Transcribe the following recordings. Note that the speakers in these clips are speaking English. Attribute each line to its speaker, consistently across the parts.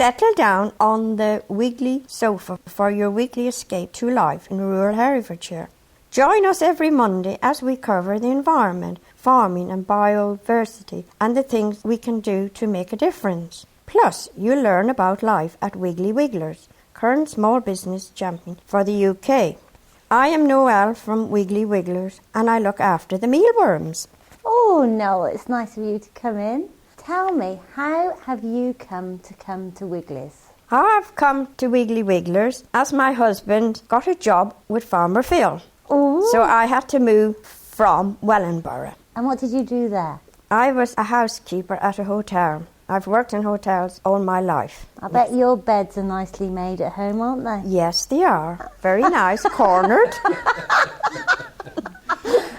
Speaker 1: Settle down on the Wiggly sofa for your weekly escape to life in rural Herefordshire. Join us every Monday as we cover the environment, farming and biodiversity and the things we can do to make a difference. Plus, you'll learn about life at Wiggly Wigglers, current small business champion for the UK. I am Noelle from Wiggly Wigglers and I look after the mealworms.
Speaker 2: Oh, Noel, it's nice of you to come in. Tell me, how have you come to Wiggly's?
Speaker 1: I've come to Wiggly Wigglers as my husband got a job with Farmer Phil.
Speaker 2: Ooh.
Speaker 1: So I had to move from Wellingborough.
Speaker 2: And what did you do there?
Speaker 1: I was a housekeeper at a hotel. I've worked in hotels all my life.
Speaker 2: I bet your beds are nicely made at home, aren't they?
Speaker 1: Yes, they are. Very nice, cornered.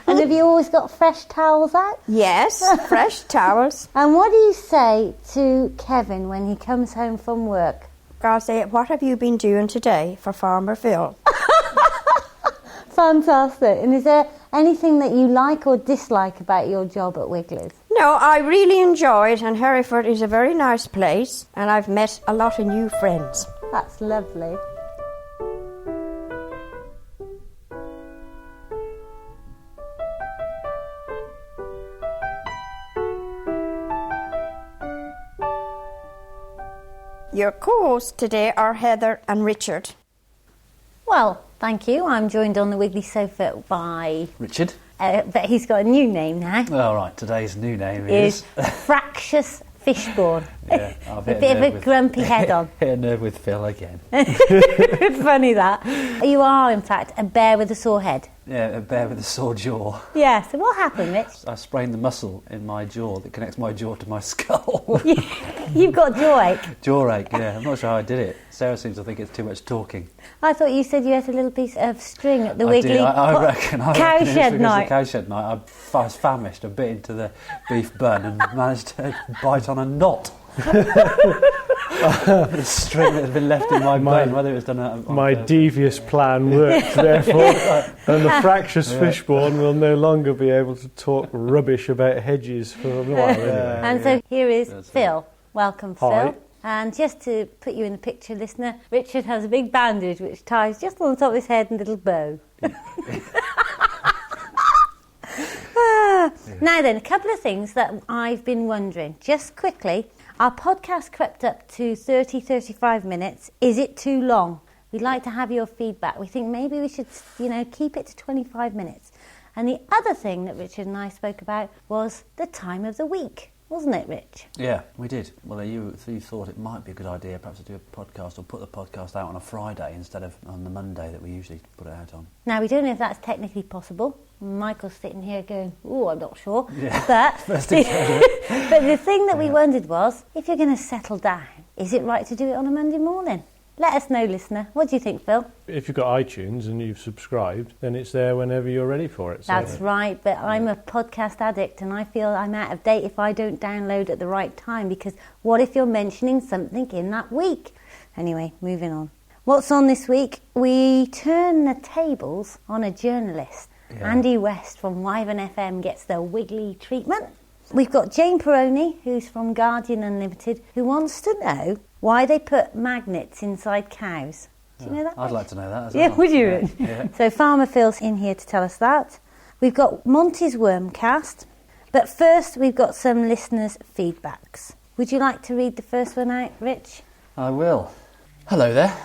Speaker 2: And have you always got fresh towels out?
Speaker 1: Yes, fresh towels.
Speaker 2: And what do you say to Kevin when he comes home from work?
Speaker 1: I'll say, what have you been doing today for Farmer Phil?
Speaker 2: Fantastic. And is there anything that you like or dislike about your job at Wiggly's?
Speaker 1: No, I really enjoy it, and Hereford is a very nice place, and I've met a lot of new friends.
Speaker 2: That's lovely.
Speaker 1: Your co-hosts today are Heather and Richard.
Speaker 2: Well, thank you. I'm joined on the Wiggly sofa by...
Speaker 3: Richard.
Speaker 2: But he's got a new name now.
Speaker 3: All right, today's new name is...
Speaker 2: Fractious Fishborn.
Speaker 3: Yeah,
Speaker 2: a bit of a grumpy head on.
Speaker 3: Hit a nerve with Phil again.
Speaker 2: It's funny that. You are, in fact, a bear with a sore head.
Speaker 3: Yeah, a bear with a sore jaw.
Speaker 2: Yeah, so what happened, Rich?
Speaker 3: I sprained the muscle in my jaw that connects my jaw to my skull.
Speaker 2: You've got jaw ache?
Speaker 3: Jaw ache, yeah. I'm not sure how I did it. Sarah seems to think it's too much talking.
Speaker 2: I thought you said you had a little piece of string at the Wiggly
Speaker 3: I reckon
Speaker 2: cowshed night.
Speaker 3: The cowshed night. I was famished. I bit into the beef bun and managed to bite on a knot. The string that had been left in my bone, whether it was done on
Speaker 4: my devious plan worked, therefore, and the fractious fishborn will no longer be able to talk rubbish about hedges for a while anyway.
Speaker 2: And so here is Phil. Welcome,
Speaker 4: Hi.
Speaker 2: Phil. And just to put you in the picture, listener, Richard has a big bandage which ties just on the top of his head and a little bow. Now then, a couple of things that I've been wondering. Just quickly, our podcast crept up to 35 minutes. Is it too long? We'd like to have your feedback. We think maybe we should, keep it to 25 minutes. And the other thing that Richard and I spoke about was the time of the week. Wasn't it, Rich?
Speaker 3: Yeah, we did. Well, you thought it might be a good idea perhaps to do a podcast or put the podcast out on a Friday instead of on the Monday that we usually put it out on.
Speaker 2: Now, we don't know if that's technically possible. Michael's sitting here going, oh, I'm not sure.
Speaker 3: Yeah.
Speaker 2: But the thing that we wondered was, if you're going to settle down, is it right to do it on a Monday morning? Let us know, listener. What do you think, Phil?
Speaker 4: If you've got iTunes and you've subscribed, then it's there whenever you're ready for it. So.
Speaker 2: That's right, but I'm a podcast addict and I feel I'm out of date if I don't download at the right time, because what if you're mentioning something in that week? Anyway, moving on. What's on this week? We turn the tables on a journalist. Yeah. Andy West from Wyvern FM gets the Wiggly treatment. We've got Jane Peroni, who's from Guardian Unlimited, who wants to know why they put magnets inside cows. Do you know that?
Speaker 3: I'd like to know that as
Speaker 2: well. Yeah, would you?
Speaker 3: Yeah.
Speaker 2: So Farmer Phil's in here to tell us that. We've got Monty's Wormcast. But first, we've got some listeners' feedbacks. Would you like to read the first one out, Rich?
Speaker 3: I will. Hello there.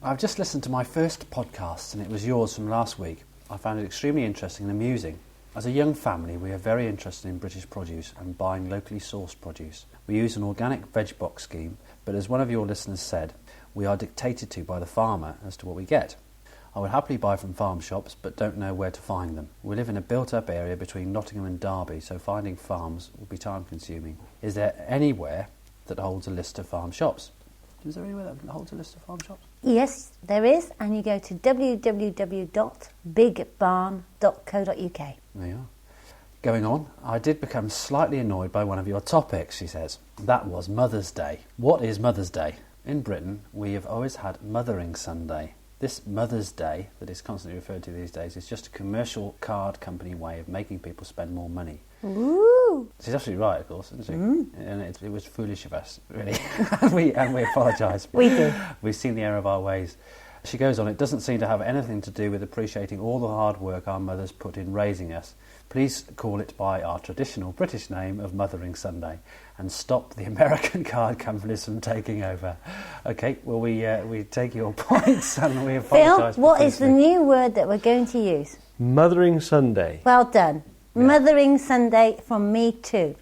Speaker 3: I've just listened to my first podcast and it was yours from last week. I found it extremely interesting and amusing. As a young family, we are very interested in British produce and buying locally sourced produce. We use an organic veg box scheme, but as one of your listeners said, we are dictated to by the farmer as to what we get. I would happily buy from farm shops, but don't know where to find them. We live in a built-up area between Nottingham and Derby, so finding farms would be time-consuming. Is there anywhere that holds a list of farm shops? Is there anywhere that holds a list of farm shops?
Speaker 2: Yes, there is, and you go to www.bigbarn.co.uk.
Speaker 3: There you are. Going on, I did become slightly annoyed by one of your topics, she says. That was Mother's Day. What is Mother's Day? In Britain, we have always had Mothering Sunday. This Mother's Day that is constantly referred to these days is just a commercial card company way of making people spend more money.
Speaker 2: Ooh. Woo!
Speaker 3: She's absolutely right, of course, isn't she? And it was foolish of us, really. and we apologise.
Speaker 2: We do.
Speaker 3: We've seen the error of our ways. She goes on, it doesn't seem to have anything to do with appreciating all the hard work our mothers put in raising us. Please call it by our traditional British name of Mothering Sunday and stop the American card companies from taking over. Okay, well, we take your points and we apologise.
Speaker 2: Phil, what is the new word that we're going to use?
Speaker 4: Mothering Sunday.
Speaker 2: Well done.
Speaker 3: Yeah.
Speaker 2: Mothering Sunday from me too.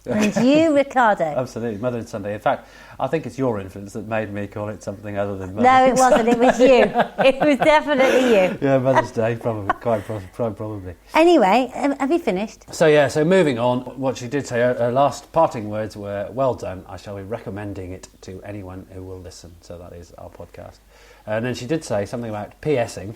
Speaker 2: And you, Ricardo.
Speaker 3: Absolutely, Mothering Sunday. In fact, I think it's your influence that made me call it something other than Mothering
Speaker 2: No, it wasn't. It was you. It was definitely you.
Speaker 3: Yeah, Mother's Day, probably.
Speaker 2: Anyway, have you finished?
Speaker 3: So moving on, what she did say, her last parting words were, well done, I shall be recommending it to anyone who will listen. So that is our podcast. And then she did say something about PSing.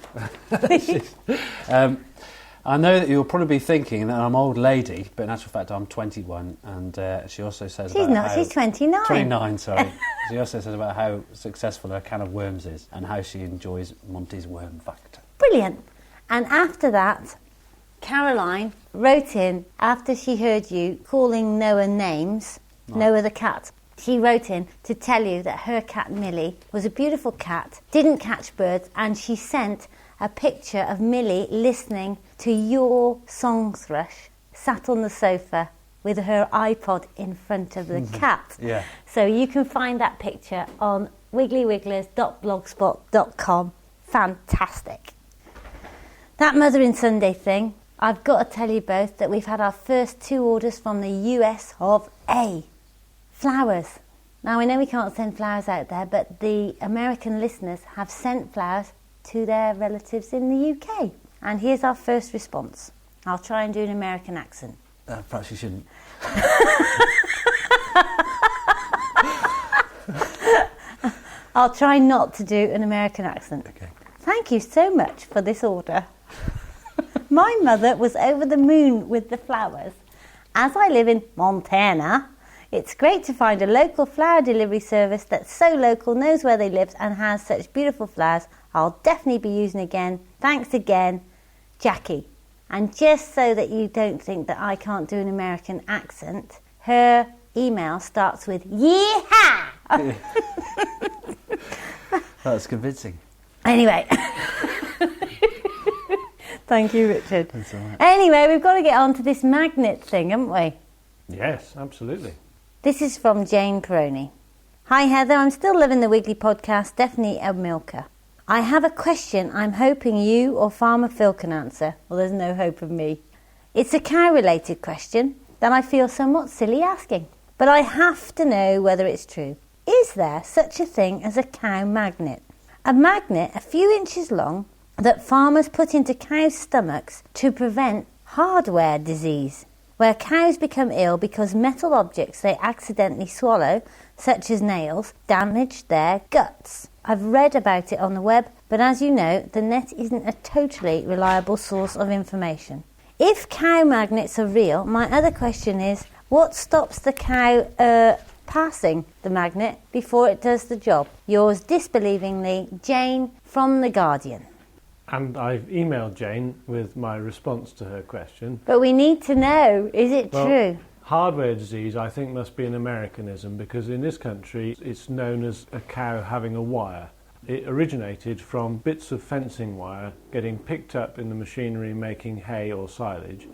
Speaker 3: I know that you'll probably be thinking that I'm an old lady, but in actual fact I'm 21, and she also says
Speaker 2: she's 29.
Speaker 3: 29, sorry. She also says about how successful her can of worms is and how she enjoys Monty's worm factor.
Speaker 2: Brilliant. And after that, Caroline wrote in, after she heard you calling Noah names, Noah the cat, she wrote in to tell you that her cat Millie was a beautiful cat, didn't catch birds, and she sent a picture of Millie listening to your song thrush, sat on the sofa with her iPod in front of the cat.
Speaker 3: Yeah.
Speaker 2: So you can find that picture on wigglyWigglers.blogspot.com. Fantastic. That Mothering Sunday thing, I've got to tell you both that we've had our first 2 orders from the US of A. Flowers. Now, I know we can't send flowers out there, but the American listeners have sent flowers to their relatives in the UK. And here's our first response. I'll try and do an American accent.
Speaker 3: Perhaps you shouldn't.
Speaker 2: I'll try not to do an American accent.
Speaker 3: Okay.
Speaker 2: Thank you so much for this order. My mother was over the moon with the flowers. As I live in Montana, it's great to find a local flower delivery service that's so local, knows where they live and has such beautiful flowers. I'll definitely be using again. Thanks again, Jackie. And just so that you don't think that I can't do an American accent, her email starts with yeehaw!
Speaker 3: That's convincing.
Speaker 2: Anyway. Thank you, Richard.
Speaker 3: That's all right.
Speaker 2: Anyway, we've got to get on to this magnet thing, haven't we?
Speaker 4: Yes, absolutely.
Speaker 2: This is from Jane Peroni. Hi Heather, I'm still loving the Wiggly Podcast, definitely a milker. I have a question I'm hoping you or Farmer Phil can answer. Well, there's no hope of me. It's a cow-related question that I feel somewhat silly asking, but I have to know whether it's true. Is there such a thing as a cow magnet? A magnet a few inches long that farmers put into cows' stomachs to prevent hardware disease, where cows become ill because metal objects they accidentally swallow, such as nails, damage their guts. I've read about it on the web, but as you know, the net isn't a totally reliable source of information. If cow magnets are real, my other question is, what stops the cow passing the magnet before it does the job? Yours disbelievingly, Jane from The Guardian.
Speaker 4: And I've emailed Jane with my response to her question.
Speaker 2: But we need to know, is it true?
Speaker 4: Hardware disease, I think, must be an Americanism, because in this country it's known as a cow having a wire. It originated from bits of fencing wire getting picked up in the machinery making hay or silage,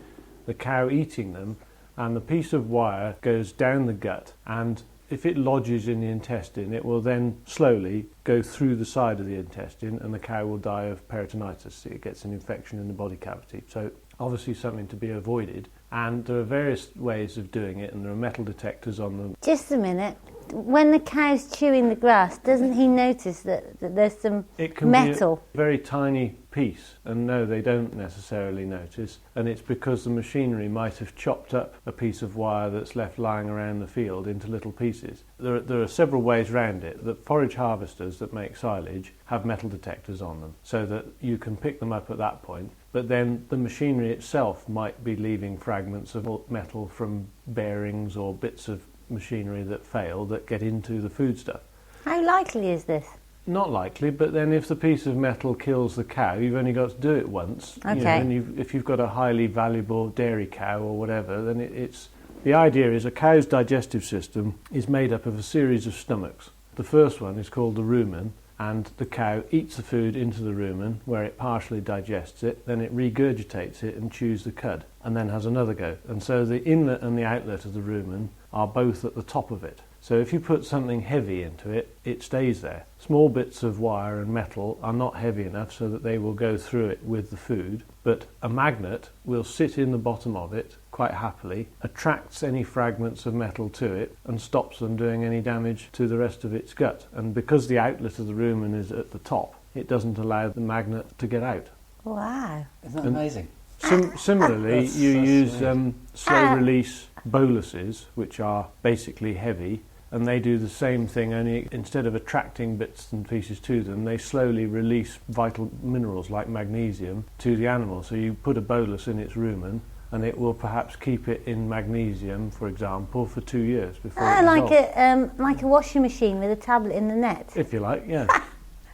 Speaker 4: the cow eating them, and the piece of wire goes down the gut, and if it lodges in the intestine, it will then slowly go through the side of the intestine and the cow will die of peritonitis. It gets an infection in the body cavity. So obviously something to be avoided. And there are various ways of doing it, and there are metal detectors on them.
Speaker 2: Just a minute. When the cow's chewing the grass, doesn't he notice that there's some
Speaker 4: It can
Speaker 2: metal?
Speaker 4: be a very tiny piece, and no, they don't necessarily notice. And it's because the machinery might have chopped up a piece of wire that's left lying around the field into little pieces. There are several ways around it. The forage harvesters that make silage have metal detectors on them, so that you can pick them up at that point. But then the machinery itself might be leaving fragments of metal from bearings or bits of machinery that fail that get into the foodstuff.
Speaker 2: How likely is this?
Speaker 4: Not likely, but then if the piece of metal kills the cow, you've only got to do it once.
Speaker 2: Okay.
Speaker 4: You know, and if you've got a highly valuable dairy cow or whatever, then The idea is a cow's digestive system is made up of a series of stomachs. The first one is called the rumen, and the cow eats the food into the rumen where it partially digests it, then it regurgitates it and chews the cud, and then has another go. And so the inlet and the outlet of the rumen are both at the top of it. So if you put something heavy into it, it stays there. Small bits of wire and metal are not heavy enough so that they will go through it with the food, but a magnet will sit in the bottom of it quite happily, attracts any fragments of metal to it and stops them doing any damage to the rest of its gut. And because the outlet of the rumen is at the top, it doesn't allow the magnet to get out.
Speaker 2: Wow.
Speaker 3: Isn't that amazing?
Speaker 4: Similarly,
Speaker 3: That's
Speaker 4: you use
Speaker 3: sweet.
Speaker 4: slow release boluses, which are basically heavy, and they do the same thing, only instead of attracting bits and pieces to them, they slowly release vital minerals like magnesium to the animal. So you put a bolus in its rumen, and it will perhaps keep it in magnesium, for example, for 2 years before it dissolves.
Speaker 2: Like a washing machine with a tablet in the net.
Speaker 4: If you like, yeah.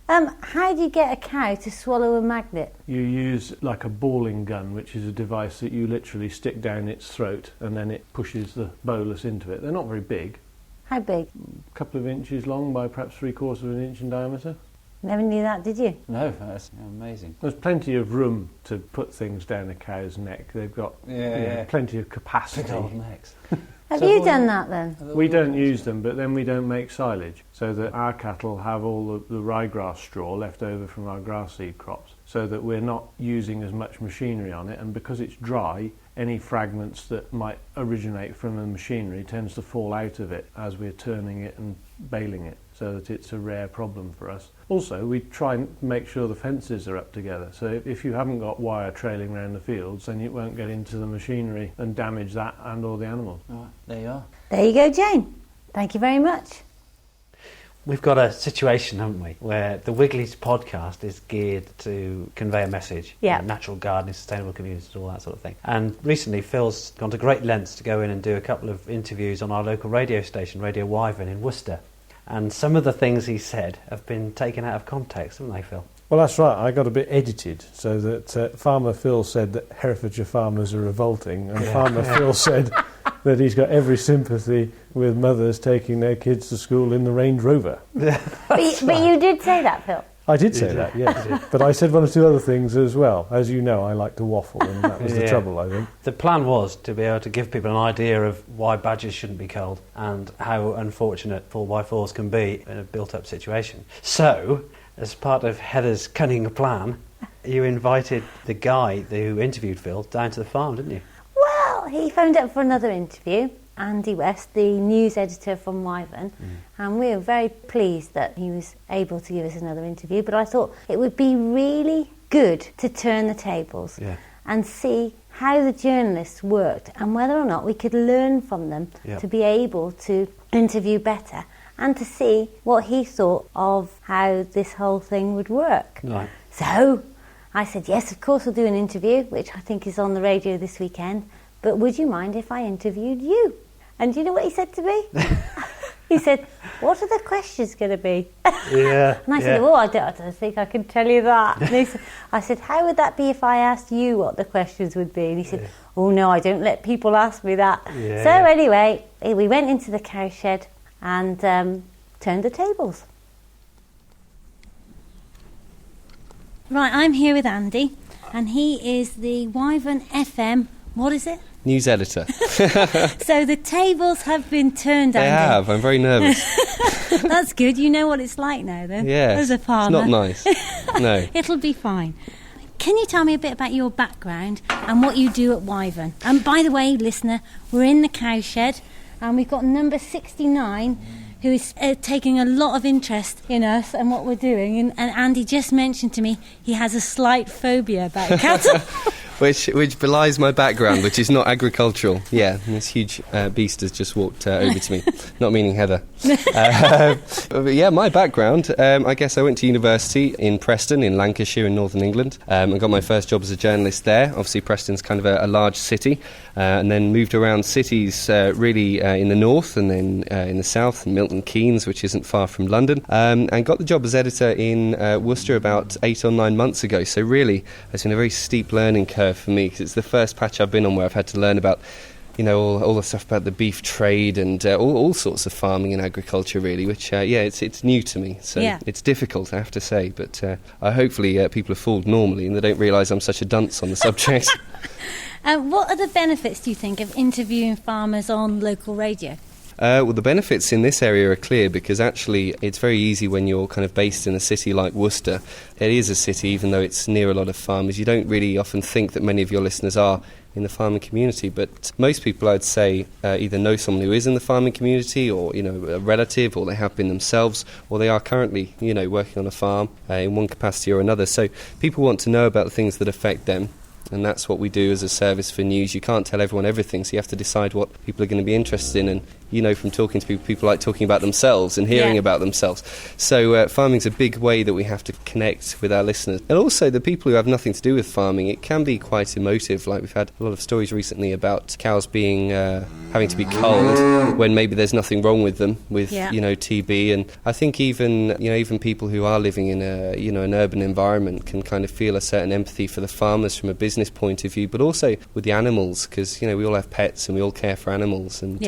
Speaker 2: How do you get a cow to swallow a magnet?
Speaker 4: You use like a balling gun, which is a device that you literally stick down its throat, and then it pushes the bolus into it. They're not very big.
Speaker 2: How big?
Speaker 4: A couple of inches long by perhaps 3/4 of an inch in diameter.
Speaker 2: Never knew that, did you?
Speaker 3: No, that's amazing.
Speaker 4: There's plenty of room to put things down a cow's neck. They've got plenty of capacity.
Speaker 3: Big old necks.
Speaker 2: Have you done that then?
Speaker 4: We don't use them, but then we don't make silage, so that our cattle have all the ryegrass straw left over from our grass seed crops, so that we're not using as much machinery on it, and because it's dry, any fragments that might originate from the machinery tends to fall out of it as we're turning it and baling it, so that it's a rare problem for us. Also, we try and make sure the fences are up together, so if you haven't got wire trailing around the fields, then it won't get into the machinery and damage that and all the animals.
Speaker 3: Right, there you are.
Speaker 2: There you go, Jane. Thank you very much.
Speaker 3: We've got a situation, haven't we, where the Wiggly Podcast is geared to convey a message.
Speaker 2: Yeah.
Speaker 3: Natural gardening, sustainable communities, all that sort of thing. And recently Phil's gone to great lengths to go in and do a couple of interviews on our local radio station, Radio Wyvern in Worcester. And some of the things he said have been taken out of context, haven't they, Phil?
Speaker 4: Well, that's right. I got a bit edited, so that Farmer Phil said that Herefordshire farmers are revolting, and Farmer Phil said that he's got every sympathy with mothers taking their kids to school in the Range Rover.
Speaker 2: But you did say that, Phil.
Speaker 4: I did say that, yes. But I said one or two other things as well. As you know, I like to waffle, and that was the trouble, I think.
Speaker 3: The plan was to be able to give people an idea of why badgers shouldn't be culled and how unfortunate 4x4s can be in a built-up situation. So, as part of Heather's cunning plan, you invited the guy who interviewed Phil down to the farm, didn't you?
Speaker 2: Well, he phoned up for another interview, Andy West, the news editor from Wyvern, and we were very pleased that he was able to give us another interview, but I thought it would be really good to turn the tables and see how the journalists worked and whether or not we could learn from them to be able to interview better and to see what he thought of how this whole thing would work.
Speaker 3: Right.
Speaker 2: So I said, yes, of course we'll do an interview, which I think is on the radio this weekend, but would you mind if I interviewed you? And do you know what he said to me? He said, what are the questions going to be?
Speaker 4: Yeah.
Speaker 2: And I said, I don't think I can tell you that. And I said, how would that be if I asked you what the questions would be? And he said, oh no, I don't let people ask me that. Anyway, we went into the cow shed and turned the tables. Right, I'm here with Andy, and he is the Wyvern FM, what is it?
Speaker 5: News editor.
Speaker 2: So the tables have been turned, Andy.
Speaker 5: They have. I'm very nervous.
Speaker 2: That's good. You know what it's like now, then.
Speaker 5: Yes.
Speaker 2: As a farmer.
Speaker 5: It's not nice. No.
Speaker 2: It'll be fine. Can you tell me a bit about your background and what you do at Wyvern? And by the way, listener, we're in the cow shed, and we've got number 69, who is taking a lot of interest in us and what we're doing. And Andy just mentioned to me he has a slight phobia about cattle.
Speaker 5: Which belies my background, which is not agricultural. Yeah, and this huge beast has just walked over to me, not meaning Heather. But yeah, my background, I guess I went to university in Preston, in Lancashire, in northern England. I got my first job as a journalist there. Obviously, Preston's kind of a large city, and then moved around cities really in the north and then in the south, Milton Keynes, which isn't far from London, and got the job as editor in Worcester about 8 or 9 months ago. So really, it's been a very steep learning curve for me, because it's the first patch I've been on where I've had to learn about all the stuff about the beef trade and all sorts of farming and agriculture, really, which, it's new to me. So it's difficult, I have to say. But hopefully people are fooled normally and they don't realise I'm such a dunce on the subject.
Speaker 2: What are the benefits, do you think, of interviewing farmers on local radio?
Speaker 5: Well, the benefits in this area are clear because actually it's very easy when you're kind of based in a city like Worcester. It is a city, even though it's near a lot of farmers. You don't really often think that many of your listeners are in the farming community, but most people, I'd say, either know someone who is in the farming community or, a relative, or they have been themselves, or they are currently, working on a farm in one capacity or another. So people want to know about the things that affect them. And that's what we do as a service for news. You can't tell everyone everything, so you have to decide what people are going to be interested in. And, from talking to people like talking about themselves and hearing about themselves. So farming's a big way that we have to connect with our listeners. And also the people who have nothing to do with farming, it can be quite emotive. Like we've had a lot of stories recently about cows being having to be culled when maybe there's nothing wrong with them with, TB. And I think even people who are living in an urban environment can kind of feel a certain empathy for the farmers from a business point of view, but also with the animals, because we all have pets and we all care for animals, and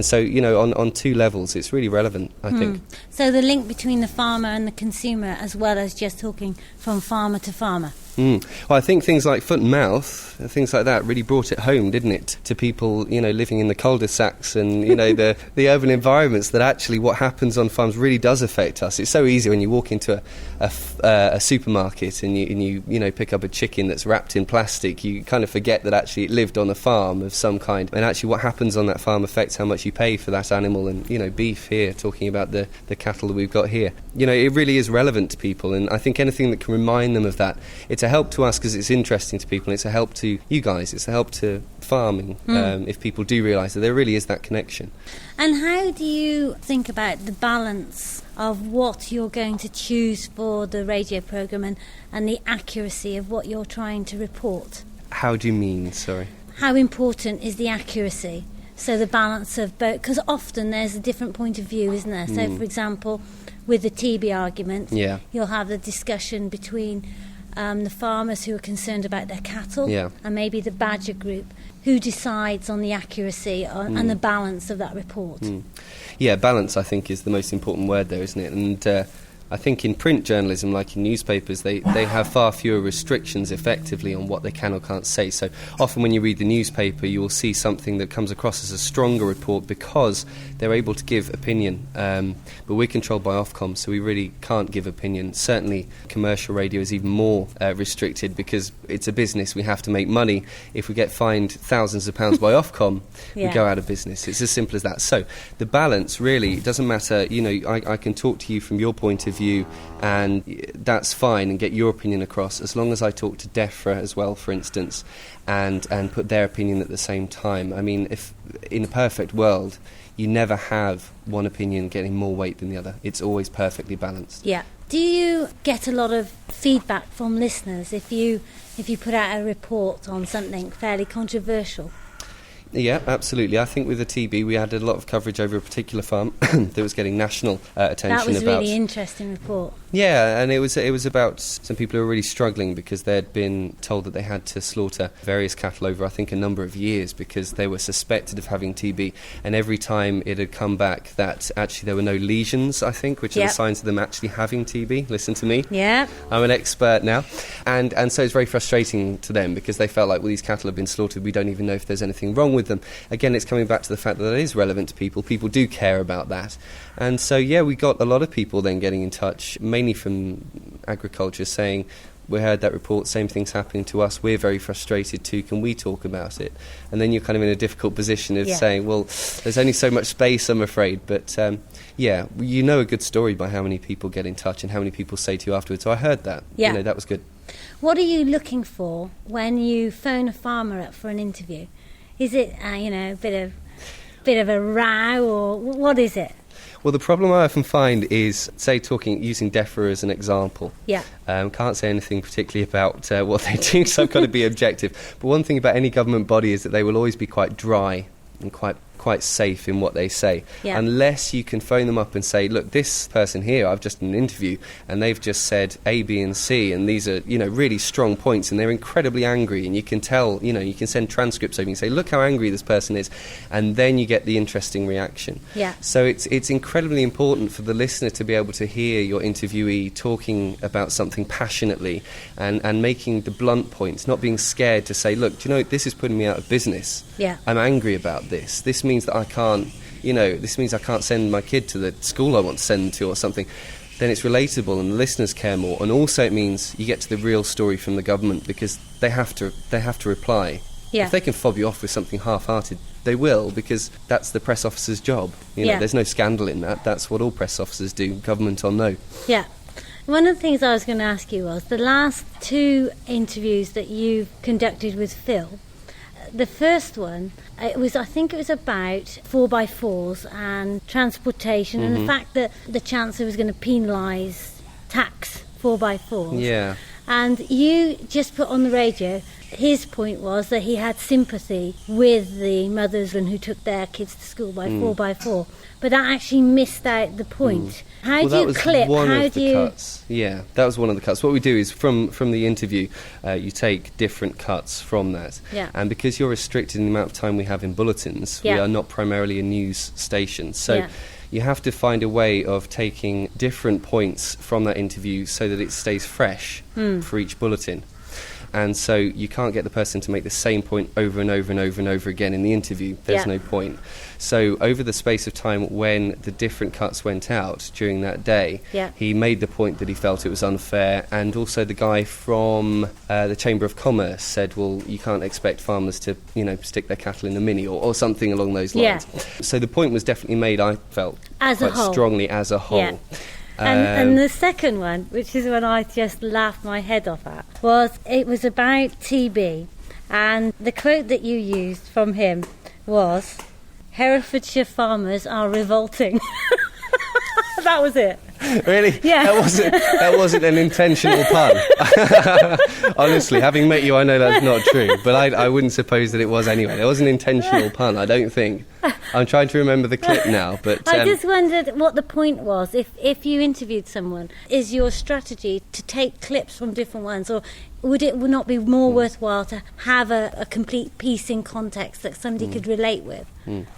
Speaker 5: so on two levels it's really relevant, I think.
Speaker 2: So the link between the farmer and the consumer, as well as just talking from farmer to farmer.
Speaker 5: Well, I think things like foot and mouth, things like that, really brought it home, didn't it, to people, living in the cul-de-sacs and, the urban environments, that actually what happens on farms really does affect us. It's so easy when you walk into a supermarket and you pick up a chicken that's wrapped in plastic. You kind of forget that actually it lived on a farm of some kind, and actually what happens on that farm affects how much you pay for that animal. And, beef here, talking about the cattle that we've got here. It really is relevant to people, and I think anything that can remind them of that, it's a help to us because it's interesting to people, and it's a help to you guys, it's a help to farming, if people do realise that there really is that connection.
Speaker 2: And how do you think about the balance of what you're going to choose for the radio programme and the accuracy of what you're trying to report?
Speaker 5: How do you mean, sorry?
Speaker 2: How important is the accuracy? So the balance of both, because often there's a different point of view, isn't there? So, for example, with the TB argument, you'll have the discussion between the farmers who are concerned about their cattle and maybe the badger group who decides on the accuracy and the balance of that report.
Speaker 5: Yeah, balance, I think, is the most important word there, isn't it? And I think in print journalism, like in newspapers, they have far fewer restrictions effectively on what they can or can't say. So often when you read the newspaper, you will see something that comes across as a stronger report because they're able to give opinion. But we're controlled by Ofcom, so we really can't give opinion. Certainly commercial radio is even more restricted because it's a business. We have to make money. If we get fined thousands of pounds by Ofcom, we go out of business. It's as simple as that. So the balance, really, it doesn't matter. I can talk to you from your point of view, and that's fine, and get your opinion across, as long as I talk to DEFRA as well, for instance, and put their opinion at the same time. I mean, if in a perfect world, you never have one opinion getting more weight than the other. It's always perfectly balanced.
Speaker 2: Yeah. Do you get a lot of feedback from listeners if you put out a report on something fairly controversial?
Speaker 5: Yeah, absolutely. I think with the TB, we had a lot of coverage over a particular farm that was getting national attention.
Speaker 2: That was a really interesting report.
Speaker 5: Yeah, and it was about some people who were really struggling because they had been told that they had to slaughter various cattle over, I think, a number of years because they were suspected of having TB. And every time it had come back that actually there were no lesions, I think, which are the signs of them actually having TB. Listen to me.
Speaker 2: Yeah.
Speaker 5: I'm an expert now. And so it's very frustrating to them because they felt like, well, these cattle have been slaughtered. We don't even know if there's anything wrong with them. Again, it's coming back to the fact that it is relevant to people. People do care about that. And so, we got a lot of people then getting in touch, mainly from agriculture, saying, we heard that report, same thing's happening to us, we're very frustrated too, can we talk about it? And then you're kind of in a difficult position of saying, well, there's only so much space, I'm afraid. But, you know a good story by how many people get in touch and how many people say to you afterwards, so I heard that.
Speaker 2: Yeah.
Speaker 5: That was good.
Speaker 2: What are you looking for when you phone a farmer up for an interview? Is it, a bit of a row, or what is it?
Speaker 5: Well, the problem I often find is, say, using DEFRA as an example.
Speaker 2: Yeah.
Speaker 5: Can't say anything particularly about what they do, so I've got to be objective. But one thing about any government body is that they will always be quite dry and quite quite safe in what they say.
Speaker 2: Yeah.
Speaker 5: Unless you can phone them up and say, look, this person here, I've just done an interview and they've just said A, B and C, and these are, really strong points, and they're incredibly angry, and you can tell, you can send transcripts over and say, look how angry this person is, and then you get the interesting reaction.
Speaker 2: Yeah.
Speaker 5: So it's incredibly important for the listener to be able to hear your interviewee talking about something passionately and making the blunt points, not being scared to say, look, this is putting me out of business.
Speaker 2: Yeah.
Speaker 5: I'm angry about this. This means that I can't, this means I can't send my kid to the school I want to send them to or something. Then it's relatable and the listeners care more. And also it means you get to the real story from the government, because they have to reply.
Speaker 2: Yeah.
Speaker 5: If they can fob you off with something half-hearted, they will, because that's the press officer's job. There's no scandal in that. That's what all press officers do, government or no.
Speaker 2: Yeah. One of the things I was going to ask you was the last 2 interviews that you've conducted with Phil. The first one, I think it was about 4x4s and transportation, and the fact that the Chancellor was going to penalise tax 4x4s.
Speaker 5: Yeah.
Speaker 2: And you just put on the radio, his point was that he had sympathy with the mothers and who took their kids to school by 4x4, but that actually missed out the point. How do you clip?
Speaker 5: Cuts. Yeah, that was one of the cuts. What we do is from the interview, you take different cuts from that.
Speaker 2: Yeah.
Speaker 5: And because you're restricted in the amount of time we have in bulletins, we are not primarily a news station. So you have to find a way of taking different points from that interview so that it stays fresh for each bulletin. And so you can't get the person to make the same point over and over and over and over again in the interview. There's no point. So over the space of time when the different cuts went out during that day, he made the point that he felt it was unfair. And also the guy from the Chamber of Commerce said, well, you can't expect farmers to, stick their cattle in the Mini or something along those lines. So the point was definitely made, I felt, quite strongly as a whole.
Speaker 2: Yeah. And the second one, which is when I just laughed my head off at, it was about TB, and the quote that you used from him was, "Herefordshire farmers are revolting." That was it.
Speaker 5: Really?
Speaker 2: Yeah.
Speaker 5: That wasn't an intentional pun. Honestly, having met you, I know that's not true, but I wouldn't suppose that it was anyway. It was an intentional pun, I don't think. I'm trying to remember the clip now, but...
Speaker 2: I just wondered what the point was. If you interviewed someone, is your strategy to take clips from different ones, or would it not be more worthwhile to have a complete piece in context that somebody could relate with?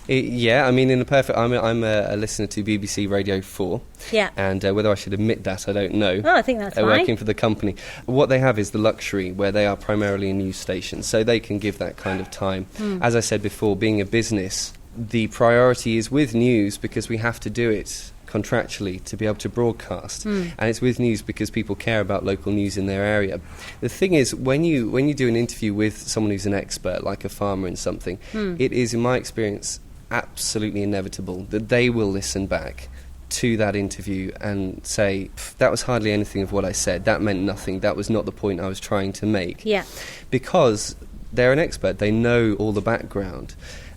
Speaker 5: Yeah, I mean, in the perfect... I'm a listener to BBC Radio 4.
Speaker 2: Yeah.
Speaker 5: And whether I should admit that, I don't know.
Speaker 2: Oh, I think that's fine.
Speaker 5: Working for the company. What they have is the luxury where they are primarily a news station, so they can give that kind of time. As I said before, being a business, the priority is with news because we have to do it contractually to be able to broadcast, and it's with news because people care about local news in their area. The thing is, when you do an interview with someone who's an expert, like a farmer in something, it is, in my experience, absolutely inevitable that they will listen back to that interview and say, that was hardly anything of what I said, that meant nothing, that was not the point I was trying to make.
Speaker 2: Yeah.
Speaker 5: Because they're an expert, they know all the background.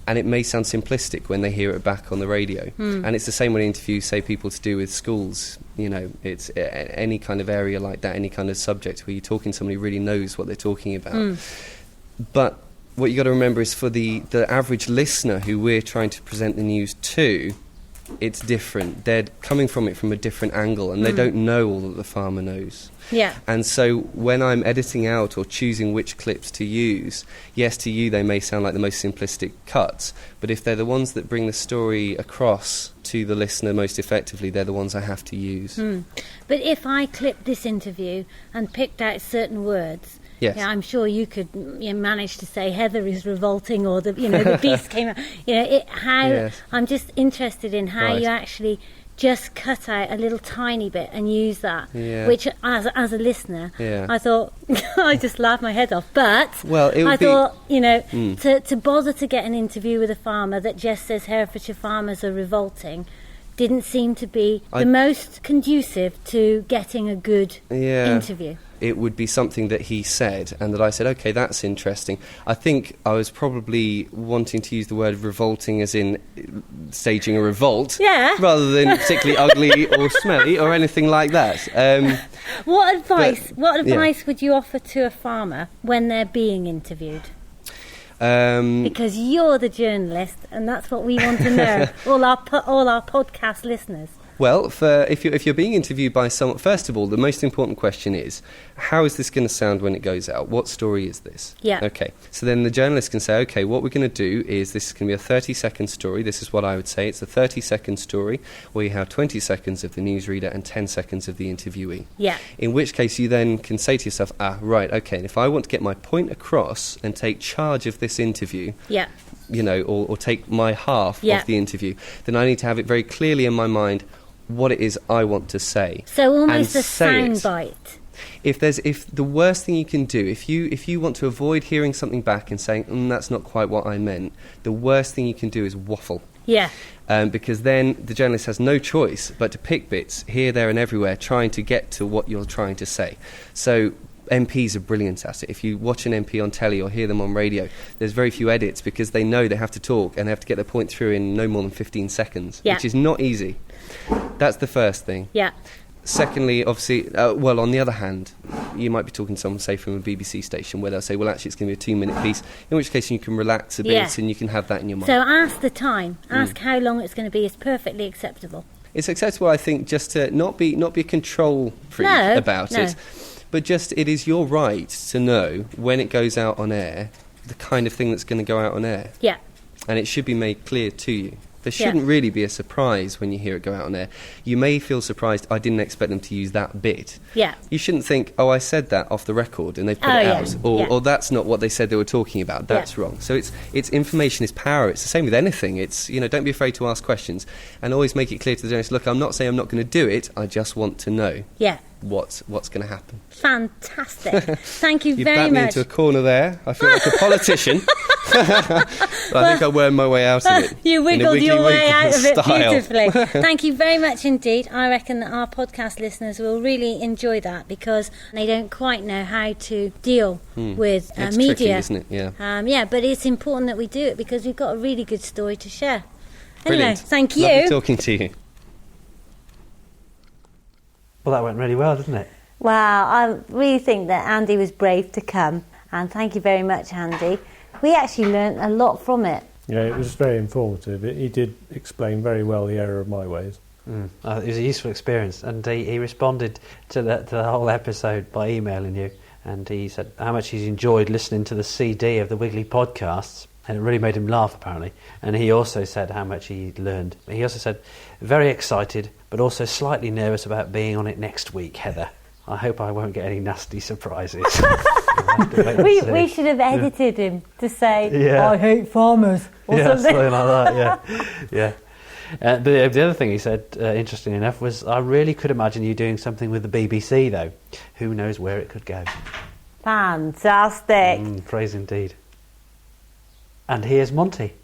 Speaker 5: And it may sound simplistic when they hear it back on the radio. And it's the same when interviews, say, people to do with schools. It's any kind of area like that, any kind of subject where you're talking to somebody who really knows what they're talking about. But what you got to remember is for the average listener who we're trying to present the news to, it's different. They're coming from it from a different angle, and they don't know all that the farmer knows.
Speaker 2: Yeah.
Speaker 5: And so when I'm editing out or choosing which clips to use, yes, to you they may sound like the most simplistic cuts, but if they're the ones that bring the story across to the listener most effectively, they're the ones I have to use.
Speaker 2: But if I clipped this interview and picked out certain words,
Speaker 5: yes.
Speaker 2: I'm sure you could manage to say Heather is revolting, or the beast came out. Yes. I'm just interested in how you actually just cut out a little tiny bit and use that, which as a listener, I thought, I just laughed my head off. But to bother to get an interview with a farmer that just says Herefordshire farmers are revolting didn't seem to be the most conducive to getting a good interview.
Speaker 5: It would be something that he said and that I said, okay, that's interesting. I think I was probably wanting to use the word revolting as in staging a revolt, rather than particularly ugly or smelly or anything like that.
Speaker 2: What advice would you offer to a farmer when they're being interviewed? Because you're the journalist, and that's what we want to know. all our podcast listeners.
Speaker 5: Well, if you're being interviewed by someone, first of all, the most important question is, how is this going to sound when it goes out? What story is this?
Speaker 2: Yeah.
Speaker 5: Okay. So then the journalist can say, okay, what we're going to do is this is going to be a 30-second story. This is what I would say. It's a 30-second story where you have 20 seconds of the newsreader and 10 seconds of the interviewee.
Speaker 2: Yeah.
Speaker 5: In which case you then can say to yourself, right, okay, and if I want to get my point across and take charge of this interview,
Speaker 2: Yeah.
Speaker 5: you know, or take my half
Speaker 2: Yeah.
Speaker 5: of the interview, then I need to have it very clearly in my mind what it is I want to say.
Speaker 2: So almost a
Speaker 5: and say it.
Speaker 2: soundbite.
Speaker 5: If the worst thing you can do, if you want to avoid hearing something back and saying, that's not quite what I meant, the worst thing you can do is waffle.
Speaker 2: Yeah.
Speaker 5: Because then the journalist has no choice but to pick bits here, there and everywhere, trying to get to what you're trying to say. So MPs are brilliant at it. If you watch an MP on telly or hear them on radio, there's very few edits because they know they have to talk and they have to get their point through in no more than 15 seconds,
Speaker 2: Yeah.
Speaker 5: which is not easy. That's the first thing.
Speaker 2: Yeah.
Speaker 5: Secondly, obviously, well, on the other hand, you might be talking to someone, say, from a BBC station where they'll say, well, actually, it's going to be a 2-minute piece, in which case you can relax a bit
Speaker 2: Yeah.
Speaker 5: and you can have that in your mind.
Speaker 2: So ask the time. Ask how long it's going to be. Is perfectly acceptable.
Speaker 5: It's acceptable, I think, just to not be a control freak
Speaker 2: No,
Speaker 5: about
Speaker 2: no.
Speaker 5: it, but just it is your right to know when it goes out on air, the kind of thing that's going to go out on air.
Speaker 2: Yeah.
Speaker 5: And it should be made clear to you. There
Speaker 2: Yeah.
Speaker 5: shouldn't really be a surprise when you hear it go out on air. You may feel surprised, I didn't expect them to use that bit.
Speaker 2: Yeah.
Speaker 5: You shouldn't think, I said that off the record and they've put
Speaker 2: Oh,
Speaker 5: it
Speaker 2: yeah.
Speaker 5: out.
Speaker 2: Yeah.
Speaker 5: Or that's not what they said they were talking about. That's wrong. So it's information is power. It's the same with anything. It's, don't be afraid to ask questions. And always make it clear to the journalist, look, I'm not saying I'm not going to do it. I just want to know
Speaker 2: Yeah.
Speaker 5: what's going to happen.
Speaker 2: Fantastic. Thank you
Speaker 5: You've
Speaker 2: very
Speaker 5: backed me
Speaker 2: much.
Speaker 5: into a corner there. I feel like a politician. I think I wormed my way out of it.
Speaker 2: You
Speaker 5: in a
Speaker 2: wiggled
Speaker 5: Wiggly
Speaker 2: your way
Speaker 5: Wiggle
Speaker 2: out of it
Speaker 5: style.
Speaker 2: beautifully. Thank you very much indeed. I reckon that our podcast listeners will really enjoy that because they don't quite know how to deal with
Speaker 5: It's
Speaker 2: media.
Speaker 5: tricky, isn't it? Yeah.
Speaker 2: Yeah, but it's important that we do it because we've got a really good story to share. Anyway,
Speaker 5: Brilliant.
Speaker 2: thank you.
Speaker 5: Lovely talking to you.
Speaker 3: Well, that went really well, didn't it?
Speaker 2: Wow, I really think that Andy was brave to come, and thank you very much, Andy. We actually learnt a lot from it.
Speaker 4: Yeah, it was very informative. He did explain very well the error of my ways.
Speaker 3: It was a useful experience, and he responded to the whole episode by emailing you, and he said how much he's enjoyed listening to the CD of the Wiggly podcasts, and it really made him laugh, apparently. And he also said how much he learned. He also said, very excited, but also slightly nervous about being on it next week, Heather. I hope I won't get any nasty surprises.
Speaker 2: We should have edited him to say,
Speaker 3: Yeah.
Speaker 2: I hate farmers, or something.
Speaker 3: Something like that, yeah. But the other thing he said, interestingly enough, was I really could imagine you doing something with the BBC, though. Who knows where it could go.
Speaker 2: Fantastic.
Speaker 3: Praise indeed. And here's Monty.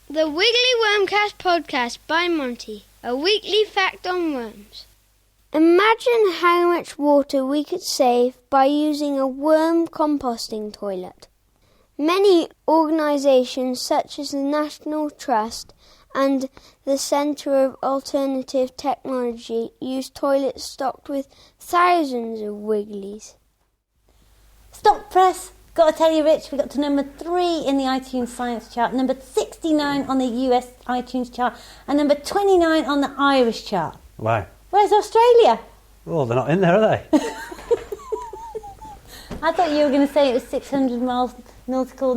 Speaker 6: The Wiggly Wormcast Podcast by Monty, a weekly fact on worms. Imagine how much water we could save by using a worm composting toilet. Many organisations such as the National Trust and the Centre of Alternative Technology use toilets stocked with thousands of Wigglies.
Speaker 2: Stop press. Got to tell you, Rich, we got to number 3 in the iTunes Science chart, number 69 on the US iTunes chart, and number 29 on the Irish chart.
Speaker 3: Wow.
Speaker 2: Where's Australia?
Speaker 3: Well, they're not in there, are they?
Speaker 2: I thought you were going to say it was 600 miles nautical.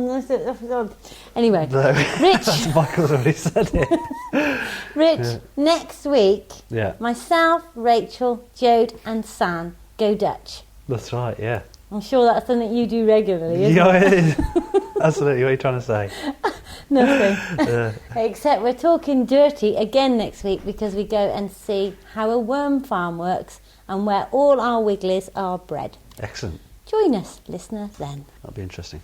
Speaker 2: Anyway,
Speaker 3: No.
Speaker 2: Rich,
Speaker 3: Michael's already said it.
Speaker 2: Rich, next week,
Speaker 3: Yeah,
Speaker 2: myself, Rachel, Jode and San go Dutch.
Speaker 3: that's right, yeah.
Speaker 2: I'm sure that's something you do regularly, isn't
Speaker 3: Yeah,
Speaker 2: it?
Speaker 3: it is. Absolutely, what are you trying to say?
Speaker 2: Nothing. Except we're talking dirty again next week because we go and see how a worm farm works and where all our wigglies are bred.
Speaker 3: Excellent.
Speaker 2: Join us, listener, then.
Speaker 3: That'll be interesting.